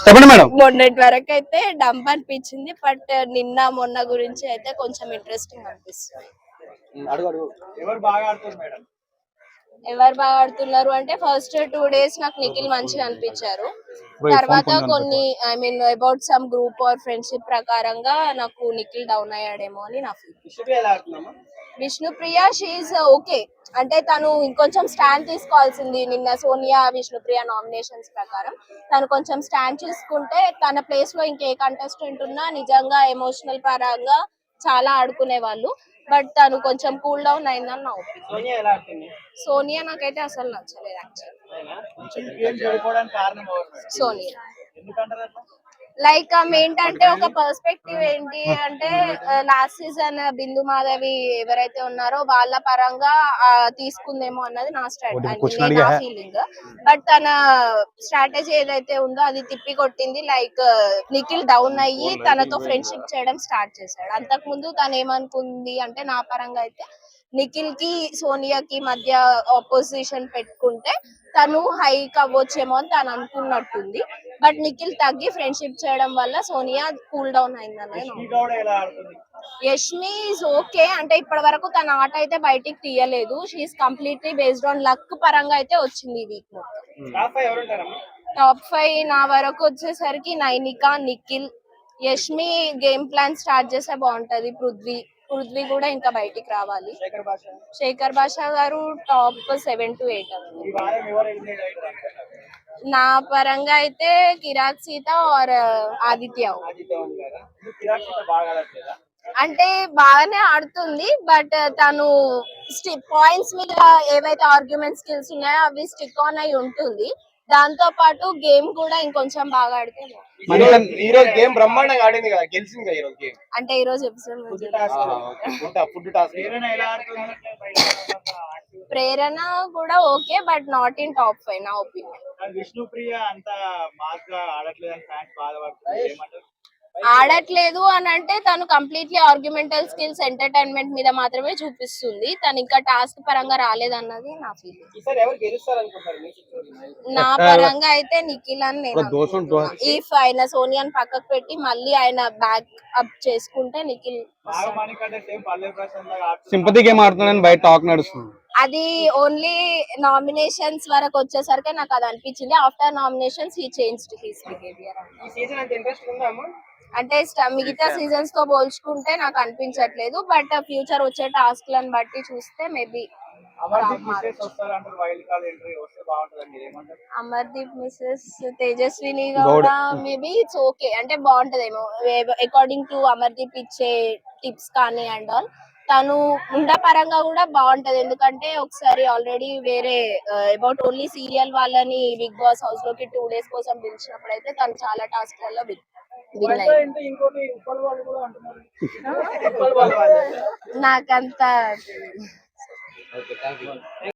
చెప్పండి మేడం. మొన్నటి వరకు అయితే డంప్ అనిపించింది, బట్ నిన్న మొన్న గురించి అయితే కొంచెం ఇంట్రెస్టింగ్ అనిపిస్తుంది. ఎవరు బాగా ఆడుతున్నారు అంటే ఫస్ట్ 2 days నాకు నిఖిల్ మంచిగా అనిపించారు. తర్వాత కొన్ని about some group or friendship ప్రకారంగా నాకు నిఖిల్ డౌన్ అయ్యాడేమో అని నా ఫీలింగ్. విష్ణుప్రియ షీఈ్ ఓకే, అంటే తను ఇంకొంచెం స్టాండ్ తీసుకోవాల్సింది. నిన్న సోనియా విష్ణుప్రియ నామినేషన్స్ ప్రకారం తను కొంచెం స్టాండ్ తీసుకుంటే తన ప్లేస్ లో ఇంకే కంటెస్టెంట్ ఉన్నా నిజంగా ఎమోషనల్ పరంగా చాలా ఆడుకునే వాళ్ళు. బట్ తను కొంచెం కూల్ డౌన్ అయిందని నా ఒపీనియన్. సోనియా నాకైతే అసలు నచ్చలేదు సోనియా. లైక్ ఆమె ఏంటంటే ఒక పర్స్పెక్టివ్ ఏంటి అంటే లాస్ట్ సీజన్ బిందు మాధవి ఎవరైతే ఉన్నారో వాళ్ళ పరంగా తీసుకుందేమో అన్నది నా ఫీలింగ్. బట్ తన స్ట్రాటజీ ఏదైతే ఉందో అది తిప్పి కొట్టింది. లైక్ నిఖిల్ డౌన్ అయ్యి తనతో ఫ్రెండ్షిప్ చేయడం స్టార్ట్ చేశాడు. అంతకు ముందు తను ఏమనుకుంది అంటే నా పరంగా అయితే నిఖిల్ కి సోనియాకి మధ్య ఆపోజిషన్ పెట్టుకుంటే తను హైక్ అవ్వచ్చేమో అని తను అనుకున్నట్టుంది. బట్ నిఖిల్ తగ్గి ఫ్రెండ్షిప్ చేయడం వల్ల సోనియా కూల్ డౌన్ అయిందన్నది. యష్మి ఈజ్ ఓకే, అంటే ఇప్పటి వరకు తన ఆట అయితే బయటికి తీయలేదు. She is completely based on luck పరంగా అయితే వచ్చింది ఈ వీక్. టాప్ 5 నా వరకు వచ్చేసరికి Nainika, Nikhil, Yashmi game plan start చేస్తే బాగుంటది. పృథ్వీ కూడా ఇంకా బయటికి రావాలి. శేఖర్ భాషా గారు టాప్ 7 to 8. నా పరంగా అయితే కిరాక్ సీత ఆర్ ఆదిత్య. అంటే బాగానే ఆడుతుంది, బట్ తను పాయింట్స్ మీద ఏవైతే ఆర్గ్యుమెంట్ స్కిల్స్ ఉన్నాయో అవి స్టిక్ ఆన్ అయి ఉంటుంది. దాంతో పాటు గేమ్ కూడా ఇంకొంచెం బాగా ఆడితే ఈ రోజు గేమ్ బ్రహ్మాండంగా ఆడింది కదా, గెలిచింది కదా ఈ రోజు గేమ్. అంటే ఈ రోజు ఎపిసోడ్ ప్రేరణ కూడా okay, but not in top 5 నా ఒపీనియన్. విష్ణుప్రియ అంత మాస్ గా ఆడట్లేదని ఫ్యాన్స్ బాధపడుతున్నారు. ఆడట్లేదు అని అంటే తను కంప్లీట్లీ ఆర్గ్యుమెంటల్ స్కిల్స్ ఎంటర్టైన్మెంట్ మీద మాత్రమే చూపిస్తుంది. తను ఇంకా టాస్క్ పరంగా రాలేదన్నది నా ఫీలింగ్. నా పరంగా అయితే నిఖిల్ అని నేను ఇఫ్ ఆయన సోనియాని పక్కకు పెట్టి మళ్ళీ ఆయన బ్యాక్ అప్ చేసుకుంటే నిఖిల్. సింపతి గేమ్ ఆడుతున్నాను బయట టాక్ నడుస్తుంది. అది ఓన్లీ నామినేషన్స్ వరకు వచ్చేసరికి నాకు అది అనిపించింది. After nominations he changed his behaviour. అంటే మిగతా సీజన్స్ తో పోల్చుకుంటే నాకు అనిపించట్లేదు. బట్ ఫ్యూచర్ వచ్చే టాస్క్ లను బట్టి చూస్తే మేబీ అమర్దీప్ మిసెస్ తేజస్విని కూడా మేబీ ఇట్స్ ఓకే, అంటే బాగుంటదేమో అకార్డింగ్ టు అమర్దీప్ ఇచ్చే టిప్స్ కానీ అండ్ ఆల్. తను ఉండ పరంగా కూడా బాగుంటది, ఎందుకంటే ఒకసారి ఆల్రెడీ వేరే అబౌట్ ఓన్లీ సీరియల్ వాళ్ళని బిగ్ బాస్ హౌస్ లోకి 2 days కోసం పిలిచినప్పుడు అయితే తను చాలా టాస్క్ లలో నాకంత